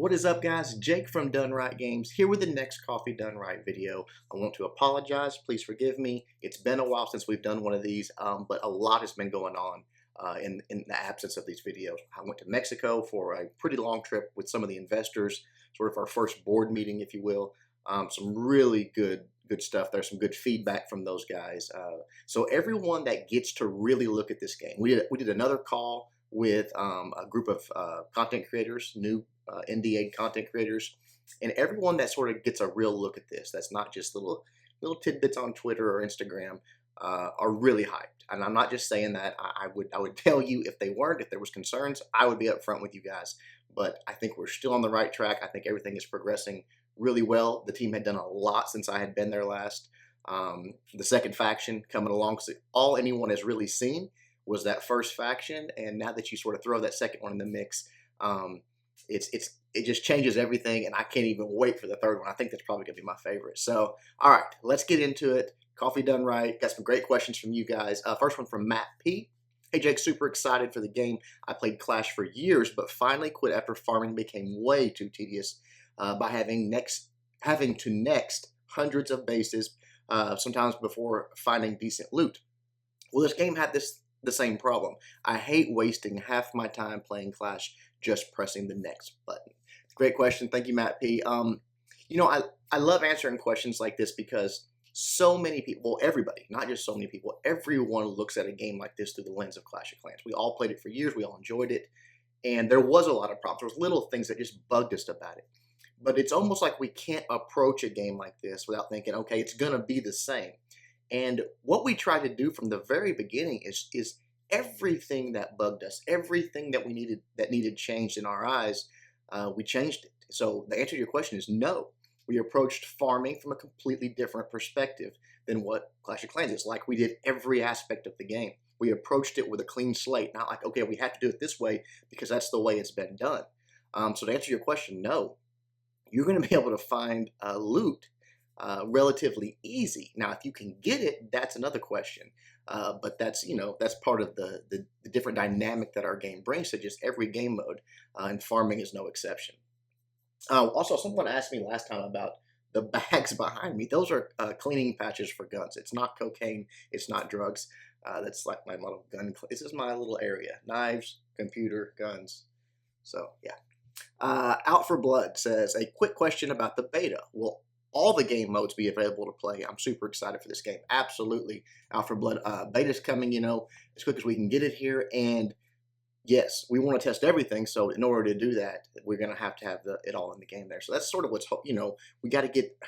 What is up, guys? Jake from Done Right Games here with the next Coffee Done Right video. I want to apologize. Please forgive me. It's been a while since we've done one of these, but a lot has been going on in the absence of these videos. I went to Mexico for a pretty long trip with some of the investors, sort of our first board meeting, if you will. Some really good stuff. There's some good feedback from those guys. So everyone that gets to really look at this game, we did another call with a group of content creators, new NDA content creators, and everyone that sort of gets a real look at this. That's not just little tidbits on Twitter or Instagram. Are really hyped, and I'm not just saying that. I would tell you if they weren't, if there was concerns, I would be upfront with you guys. But I think we're still on the right track. I think everything is progressing really well. The team had done a lot since I had been there last. The second faction coming along, so all anyone has really seen was that first faction, and now that you sort of throw that second one in the mix, it just changes everything, and I can't even wait for the third one. I think that's probably gonna be my favorite. So, all right, let's get into it. Coffee Done Right. Got some great questions from you guys. First one from Matt P. Hey Jake, super excited for the game. I played Clash for years, but finally quit after farming became way too tedious by having to next hundreds of bases, sometimes before finding decent loot. Well, this game had the same problem. I hate wasting half my time playing Clash just pressing the next button. Great question. Thank you, Matt P. I love answering questions like this because so many people, everybody, not just so many people, everyone looks at a game like this through the lens of Clash of Clans. We all played it for years. We all enjoyed it. And there was a lot of problems. There was little things that just bugged us about it. But it's almost like we can't approach a game like this without thinking, okay, it's going to be the same. And what we try to do from the very beginning is everything that bugged us, everything that needed changed in our eyes, we changed it. So the answer to your question is no. We approached farming from a completely different perspective than what Clash of Clans is. Like, we did every aspect of the game. We approached it with a clean slate, not like, okay, we have to do it this way because that's the way it's been done. So to answer your question, no. You're going to be able to find loot relatively easy. Now, if you can get it, that's another question. But that's part of the different dynamic that our game brings to just every game mode, and farming is no exception. Also, someone asked me last time about the bags behind me. Those are cleaning patches for guns. It's not cocaine. It's not drugs. That's like my little gun. This is my little area. Knives, computer, guns. So, yeah. Out for Blood says, a quick question about the beta. Will all the game modes be available to play? I'm super excited for this game. Absolutely. Out for Blood. Beta's coming, as quick as we can get it here. And yes, we want to test everything. So in order to do that, we're going to have it all in the game there. So that's sort of what's, we got to get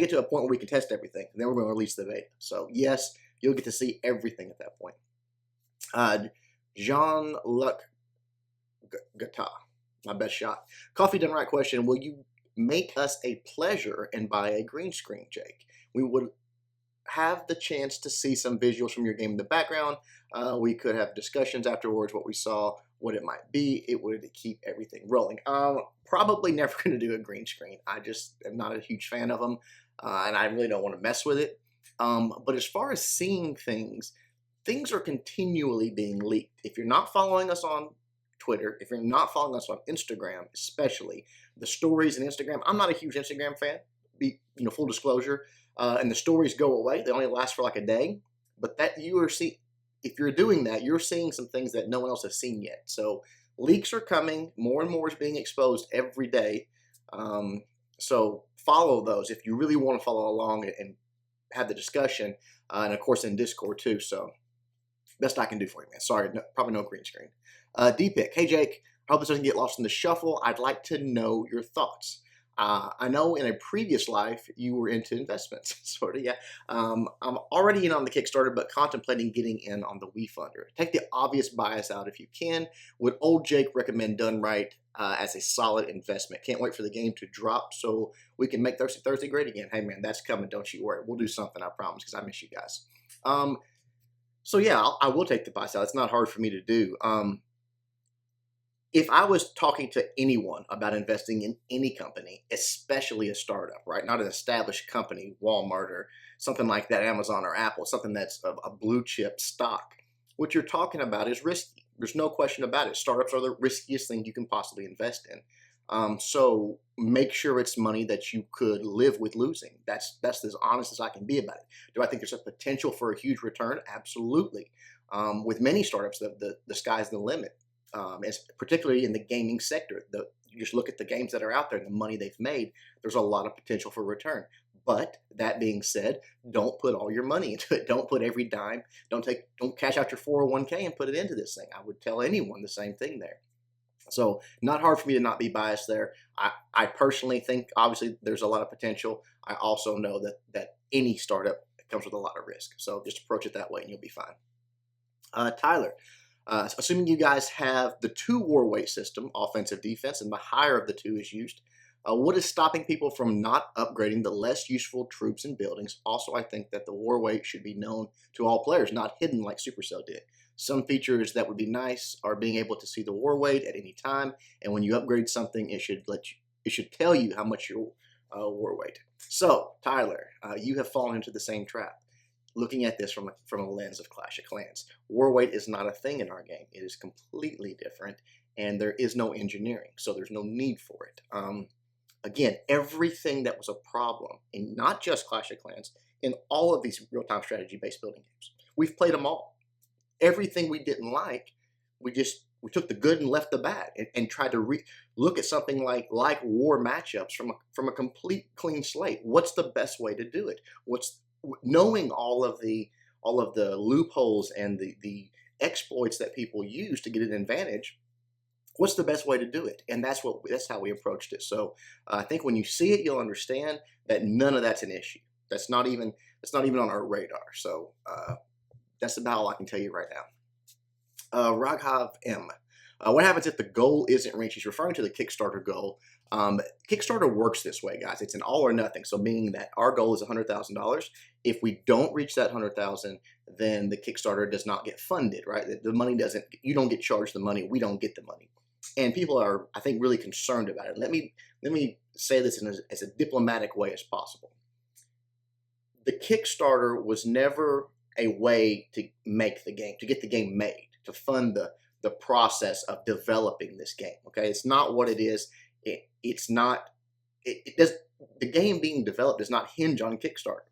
to a point where we can test everything. And then we're going to release the beta. So yes, you'll get to see everything at that point. Jean-Luc Gata. My best shot. Coffee Done Right question. Will you make us a pleasure and buy a green screen, Jake? We would have the chance to see some visuals from your game in the background. We could have discussions afterwards, what we saw, what it might be. It would keep everything rolling. Probably never going to do a green screen. I just am not a huge fan of them, and I really don't want to mess with it. But as far as seeing things are continually being leaked. If you're not following us on Twitter, if you're not following us on Instagram, especially the stories in Instagram, I'm not a huge Instagram fan, full disclosure, and the stories go away. They only last for like a day, but if you're doing that, you're seeing some things that no one else has seen yet. So leaks are coming, more and more is being exposed every day. So follow those if you really want to follow along and have the discussion, and of course in Discord too. So best I can do for you, man. Sorry, probably no green screen. D-Pick. Hey, Jake. I hope this doesn't get lost in the shuffle. I'd like to know your thoughts. I know in a previous life you were into investments, sort of, yeah. I'm already in on the Kickstarter, but contemplating getting in on the WeFunder. Take the obvious bias out if you can. Would old Jake recommend Done Right as a solid investment? Can't wait for the game to drop so we can make Thirsty Thursday great again. Hey, man, that's coming. Don't you worry. We'll do something, I promise, because I miss you guys. So, yeah, I will take the bias out. It's not hard for me to do. If I was talking to anyone about investing in any company, especially a startup, right, not an established company, Walmart or something like that, Amazon or Apple, something that's a blue chip stock, what you're talking about is risky. There's no question about it. Startups are the riskiest thing you can possibly invest in. So make sure it's money that you could live with losing. That's as honest as I can be about it. Do I think there's a potential for a huge return? Absolutely. With many startups, the sky's the limit. Particularly in the gaming sector, you just look at the games that are out there and the money they've made. There's a lot of potential for return. But that being said, don't put all your money into it. Don't put every dime. Don't cash out your 401k and put it into this thing. I would tell anyone the same thing there. So not hard for me to not be biased there. I personally think obviously there's a lot of potential. I also know that any startup comes with a lot of risk. So just approach it that way and you'll be fine. Tyler, assuming you guys have the 2 war weight system, offensive, defense, and the higher of the 2 is used, what is stopping people from not upgrading the less useful troops and buildings? Also, I think that the war weight should be known to all players, not hidden like Supercell did. Some features that would be nice are being able to see the war weight at any time, and when you upgrade something, it should tell you how much your war weight. So, Tyler, you have fallen into the same trap. Looking at this from a lens of Clash of Clans, war weight is not a thing in our game. It is completely different, and there is no engineering, so there's no need for it. Again, everything that was a problem in not just Clash of Clans, in all of these real-time strategy-based building games, we've played them all. Everything we didn't like, we took the good and left the bad, and tried to look at something like war matchups from a complete clean slate. What's the best way to do it? Knowing all of the loopholes and the exploits that people use to get an advantage? What's the best way to do it? And that's how we approached it. So I think when you see it, you'll understand that none of that's an issue. That's not even on our radar. So that's about all I can tell you right now. Raghav M. What happens if the goal isn't reached? He's referring to the Kickstarter goal. Kickstarter works this way, guys. It's an all or nothing. So meaning that our goal is $100,000. If we don't reach that 100,000, then the Kickstarter does not get funded, right? The money doesn't. You don't get charged the money. We don't get the money. And people are, I think, really concerned about it. Let me say this in as a diplomatic way as possible. The Kickstarter was never a way to make the game, to get the game made, to fund the process of developing this game. Okay, it's not what it is. It's not. It does. The game being developed does not hinge on Kickstarter.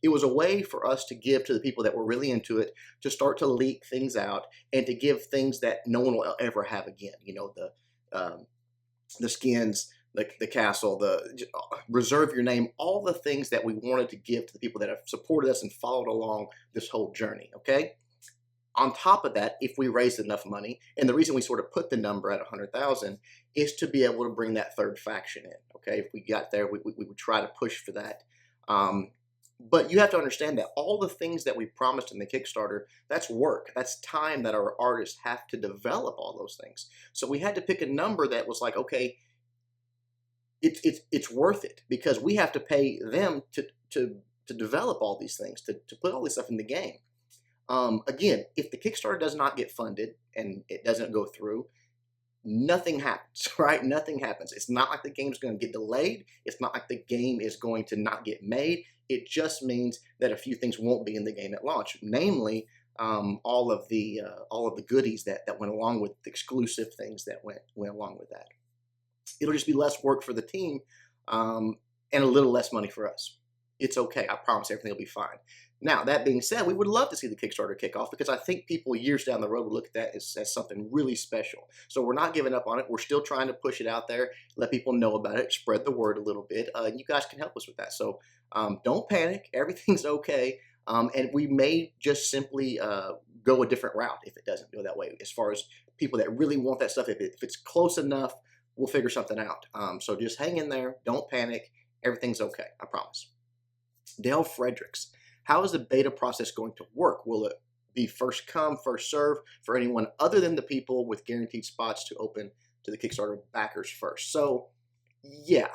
It was a way for us to give to the people that were really into it, to start to leak things out and to give things that no one will ever have again. You know, the skins, the castle, reserve your name, all the things that we wanted to give to the people that have supported us and followed along this whole journey. Okay. On top of that, if we raised enough money, and the reason we sort of put the number at 100,000 is to be able to bring that third faction in. Okay, if we got there, we would try to push for that. But you have to understand that all the things that we promised in the Kickstarter, that's work. That's time that our artists have to develop all those things. So we had to pick a number that was like, okay, it's worth it, because we have to pay them to develop all these things, to put all this stuff in the game. Again, if the Kickstarter does not get funded and it doesn't go through, nothing happens, right? Nothing happens. It's not like the game's going to get delayed. It's not like the game is going to not get made. It just means that a few things won't be in the game at launch, namely all of the goodies that went along with the exclusive things that went along with that. It'll just be less work for the team and a little less money for us. It's okay. I promise everything will be fine. Now, that being said, we would love to see the Kickstarter kick off, because I think people years down the road would look at that as something really special. So we're not giving up on it. We're still trying to push it out there, let people know about it, spread the word a little bit. And you guys can help us with that. So don't panic. Everything's okay. And we may just simply go a different route if it doesn't go that way. As far as people that really want that stuff, if it's close enough, we'll figure something out. So just hang in there. Don't panic. Everything's okay. I promise. Dale Fredericks. How is the beta process going to work? Will it be first come, first serve for anyone other than the people with guaranteed spots to open to the Kickstarter backers first? So, yeah,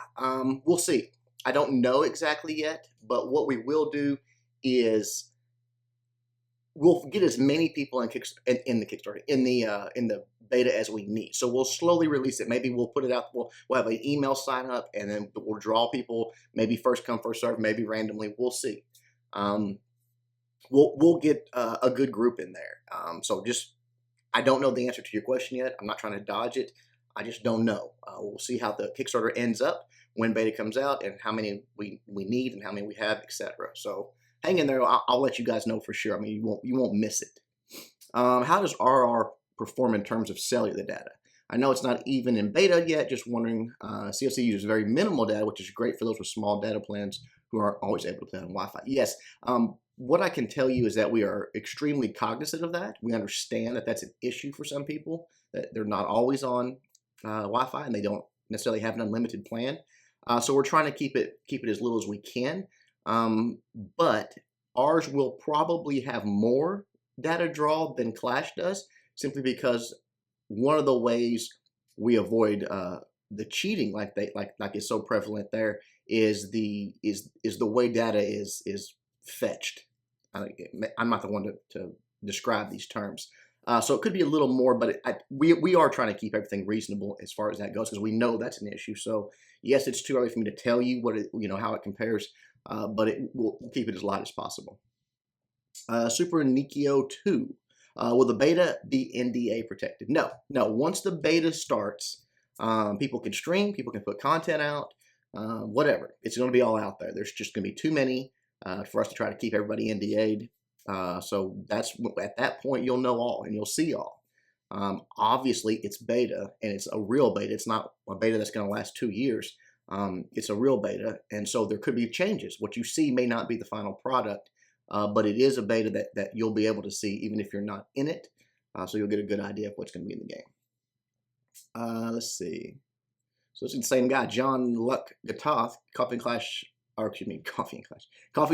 we'll see. I don't know exactly yet, but what we will do is we'll get as many people in the Kickstarter, in the beta as we need. So we'll slowly release it. Maybe we'll put it out. We'll have an email sign up, and then we'll draw people. Maybe first come, first serve. Maybe randomly. We'll see. We'll get a good group in there. So I don't know the answer to your question yet. I'm not trying to dodge it. I just don't know. We'll see how the Kickstarter ends up, when beta comes out, and how many we need and how many we have, etc. So hang in there. I'll let you guys know for sure. I mean, you won't miss it. How does RR perform in terms of cellular data? I know it's not even in beta yet. Just wondering. COC uses very minimal data, which is great for those with small data plans who aren't always able to play on Wi-Fi. Yes. What I can tell you is that we are extremely cognizant of that. We understand that that's an issue for some people, that they're not always on Wi-Fi and they don't necessarily have an unlimited plan. So we're trying to keep it as little as we can. But ours will probably have more data draw than Clash does, simply because one of the ways we avoid the cheating, like is so prevalent there, is the way data is fetched. I'm not the one to describe these terms. So it could be a little more, but we are trying to keep everything reasonable as far as that goes, because we know that's an issue. So yes, it's too early for me to tell you what how it compares, but we'll keep it as light as possible. Super Nikio 2. Will the beta be NDA protected? No. Once the beta starts, people can stream, people can put content out, whatever. It's going to be all out there. There's just going to be too many for us to try to keep everybody NDA'd. So that's at that point you'll know all and you'll see all. Obviously, it's beta, and it's a real beta. It's not a beta that's going to last 2 years. It's a real beta, and so there could be changes. What you see may not be the final product, but it is a beta that you'll be able to see even if you're not in it. So you'll get a good idea of what's going to be in the game. Let's see. So it's the same guy, John Luck Gatoth, Coffee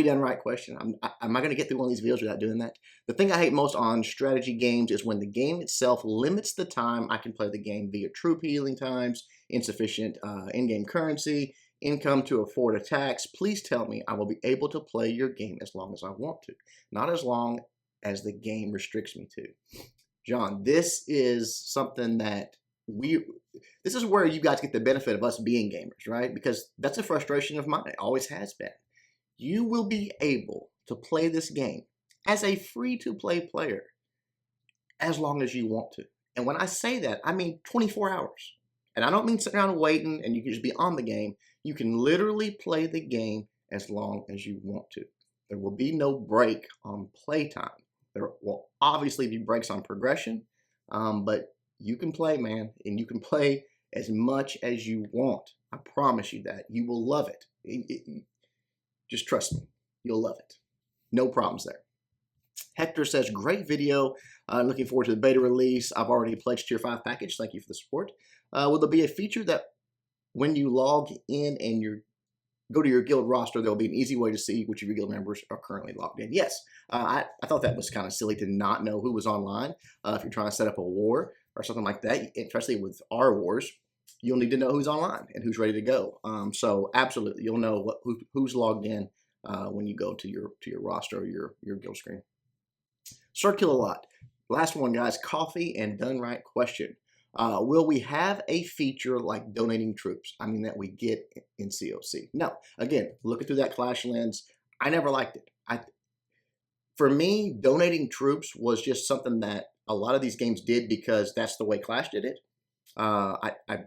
Done Right question. Am I going to get through one of these videos without doing that? The thing I hate most on strategy games is when the game itself limits the time I can play the game via troop healing times, insufficient in-game currency, income to afford attacks. Please tell me I will be able to play your game as long as I want to, not as long as the game restricts me to. John, this is something that this is where you guys get the benefit of us being gamers, right? Because that's a frustration of mine. It always has been. You will be able to play this game as a free-to-play player as long as you want to. And when I say that, I mean 24 hours. And I don't mean sitting around waiting and you can just be on the game. You can literally play the game as long as you want to. There will be no break on playtime. There will obviously be breaks on progression, but you can play, man, and you can play as much as you want. I promise you that. You will love it. Just trust me. You'll love it. No problems there. Hector says, great video. I'm looking forward to the beta release. I've already pledged Tier 5 package. Thank you for the support. Will there be a feature that when you log in and go to your guild roster, there'll be an easy way to see which of your guild members are currently logged in? Yes. I thought that was kind of silly to not know who was online. If you're trying to set up a war or something like that, especially with our wars, you'll need to know who's online and who's ready to go. So absolutely, you'll know who's logged in when you go to your roster or your guild screen. Circle a lot. Last one, guys. Coffee and Done Right question. Will we have a feature like donating troops? I mean, that we get in COC? No. Again, looking through that Clash lens, I never liked it. For me, donating troops was just something that a lot of these games did because that's the way Clash did it.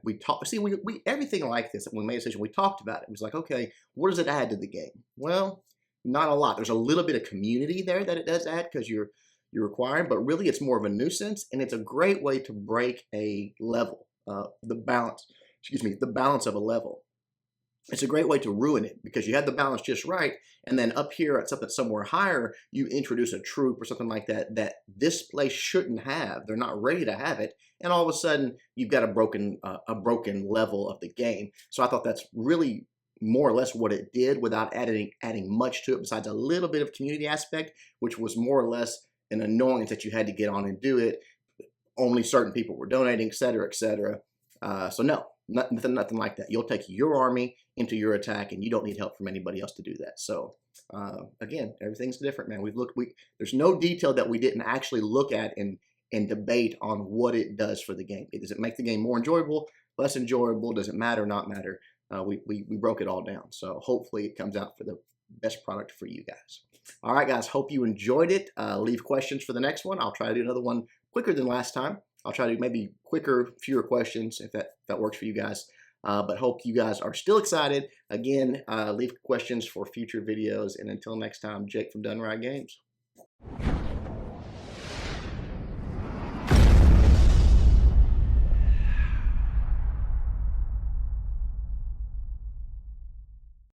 We everything like this, when we made a decision, we talked about it. It was like, okay, what does it add to the game? Well, not a lot. There's a little bit of community there that it does add because you're requiring, but really it's more of a nuisance, and it's a great way to break a level, the balance of a level. It's a great way to ruin it because you had the balance just right, and then up here at somewhere higher, you introduce a troop or something like that this place shouldn't have. They're not ready to have it, and all of a sudden you've got a broken level of the game. So I thought that's really more or less what it did without adding much to it besides a little bit of community aspect, which was more or less an annoyance that you had to get on and do it. Only certain people were donating, etc., etc. So no, nothing like that. You'll take your army into your attack, and you don't need help from anybody else to do that. So again, everything's different, man. There's no detail that we didn't actually look at and debate on what it does for the game. Does it make the game more enjoyable, less enjoyable? Does it matter, not matter? We broke it all down. So hopefully it comes out for the best product for you guys. All right, guys, hope you enjoyed it. Leave questions for the next one. I'll try to do another one quicker than last time. I'll try to do maybe quicker, fewer questions if that works for you guys. But hope you guys are still excited. Again, leave questions for future videos. And until next time, Jake from Done Right Games.